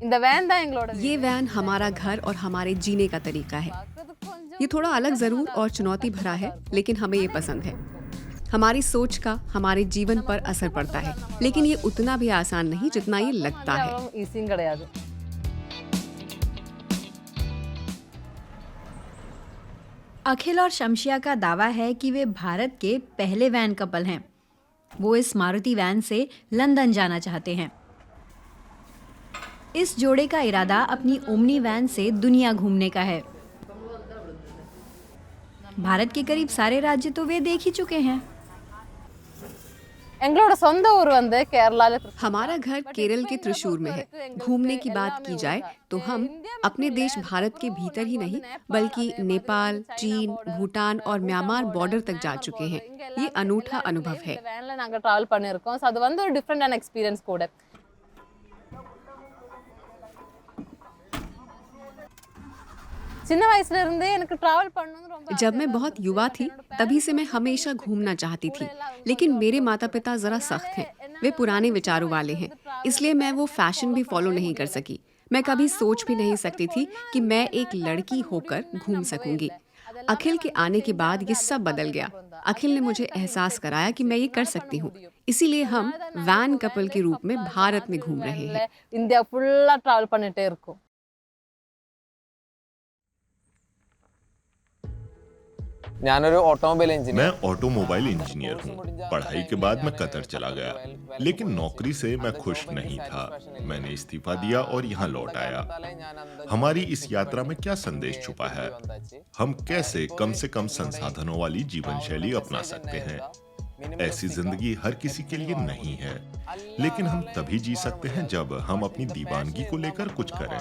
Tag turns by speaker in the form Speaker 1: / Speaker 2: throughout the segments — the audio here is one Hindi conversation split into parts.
Speaker 1: ये वैन हमारा घर और हमारे जीने का तरीका है। ये थोड़ा अलग जरूर और चुनौती भरा है, लेकिन हमें ये पसंद है। हमारी सोच का हमारे जीवन पर असर पड़ता है, लेकिन ये उतना भी आसान नहीं जितना ये लगता है।
Speaker 2: अखिल और शमशिया का दावा है कि वे भारत के पहले वैन कपल हैं। वो इस मारुति वैन से लंदन जाना चाहते हैं। इस जोड़े का इरादा अपनी ओमनी वैन से दुनिया घूमने का है। भारत के करीब सारे राज्य तो वे देख ही चुके हैं।
Speaker 1: हमारा घर केरल के त्रिशूर में है। घूमने की बात की जाए तो हम अपने देश भारत के भीतर ही नहीं, बल्कि नेपाल, चीन, भूटान और म्यांमार बॉर्डर तक जा चुके हैं। ये अनूठा अनुभव है। जब मैं बहुत युवा थी तभी से मैं हमेशा घूमना चाहती थी, लेकिन मेरे माता पिता जरा सख्त हैं। वे पुराने विचारों वाले हैं, इसलिए मैं वो फैशन भी फॉलो नहीं कर सकी। मैं कभी सोच भी नहीं सकती थी कि मैं एक लड़की होकर घूम सकूंगी। अखिल के आने के बाद ये सब बदल गया। अखिल ने मुझे एहसास कराया कि मैं ये कर सकती हूँ। इसीलिए हम वैन कपल के रूप में भारत में घूम रहे हैं।
Speaker 3: इंडिया फुल्ला ट्रैवल பண்ணிட்டே இருக்கோம்।
Speaker 4: मैं ऑटोमोबाइल इंजीनियर हूँ। पढ़ाई के बाद मैं कतर चला गया, लेकिन नौकरी से मैं खुश नहीं था। मैंने इस्तीफा दिया और यहाँ लौट आया। हमारी इस यात्रा में क्या संदेश छुपा है? हम कैसे कम से कम संसाधनों वाली जीवन शैली अपना सकते हैं? ऐसी जिंदगी हर किसी के लिए नहीं है, लेकिन हम तभी जी सकते हैं जब हम अपनी दीवानगी को लेकर कुछ करें।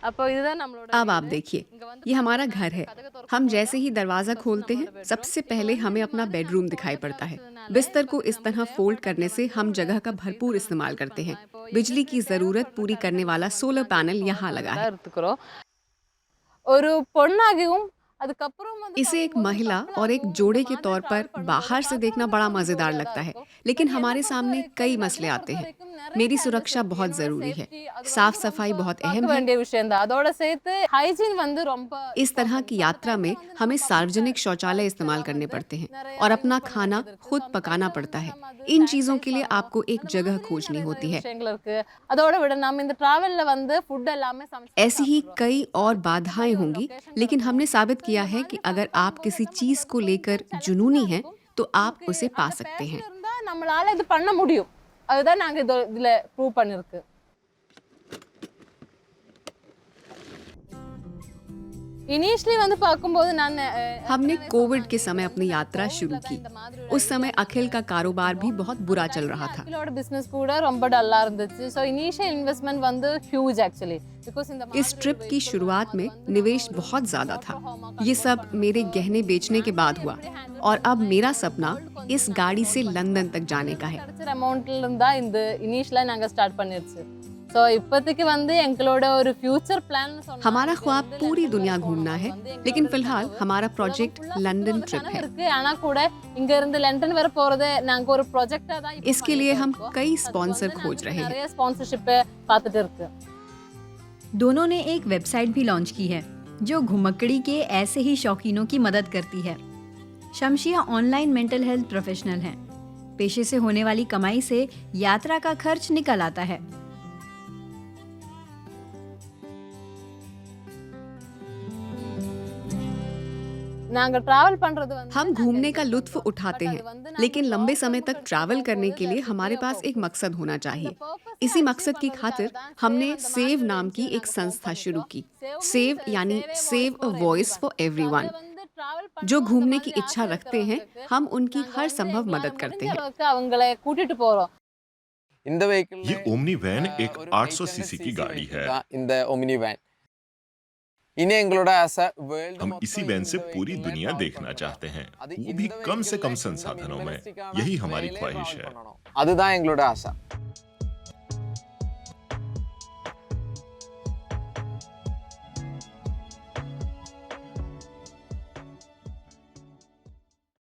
Speaker 1: अब आप देखिए, ये हमारा घर है। हम जैसे ही दरवाजा खोलते हैं, सबसे पहले हमें अपना बेडरूम दिखाई पड़ता है। बिस्तर को इस तरह फोल्ड करने से हम जगह का भरपूर इस्तेमाल करते हैं। बिजली की जरूरत पूरी करने वाला सोलर पैनल यहाँ लगा है। इसे एक महिला और एक जोड़े के तौर पर बाहर से देखना बड़ा मजेदार लगता है, लेकिन हमारे सामने कई मसले आते हैं। मेरी सुरक्षा बहुत जरूरी है। साफ सफाई बहुत अहम है। इस तरह की यात्रा में हमें सार्वजनिक शौचालय इस्तेमाल करने पड़ते हैं और अपना खाना खुद पकाना पड़ता है। इन चीजों के लिए आपको एक जगह खोजनी होती है। ऐसी ही कई और बाधाएं होंगी, लेकिन हमने साबित किया है कि अगर आप किसी चीज को लेकर जुनूनी हैं, तो आप उसे पा सकते हैं। हमने कोविड के समय अपनी यात्रा शुरू की। उस समय अखिल का कारोबार भी बहुत बुरा चल रहा था। इस ट्रिप की शुरुआत में निवेश बहुत ज्यादा था। ये सब मेरे गहने बेचने के बाद हुआ, और अब मेरा सपना इस गाड़ी से लंदन तक जाने का है। हमारा ख्वाब पूरी दुनिया घूमना है, लेकिन फिलहाल हमारा प्रोजेक्ट लंदन ट्रिप है। इसके लिए हम कई स्पॉन्सर खोज रहे हैं।
Speaker 2: दोनों ने एक वेबसाइट भी लॉन्च की है जो घुमक्कड़ी के ऐसे ही शौकीनों की मदद करती है। शमशिया ऑनलाइन मेंटल हेल्थ प्रोफेशनल हैं। पेशे से होने वाली कमाई से यात्रा का खर्च निकल आता है।
Speaker 1: हम घूमने का लुत्फ उठाते हैं, लेकिन लंबे समय तक ट्रैवल करने के लिए हमारे पास एक मकसद होना चाहिए। इसी मकसद की खातिर हमने सेव नाम की एक संस्था शुरू की। सेव यानी save a voice for everyone. जो घूमने की इच्छा रखते हैं, हम उनकी हर संभव मदद करते हैं।
Speaker 4: ये ओमनी वैन एक 800 सीसी की गाड़ी है। हम इसी वैन से पूरी दुनिया देखना चाहते हैं, वो भी कम से कम संसाधनों में। यही हमारी ख्वाहिश है।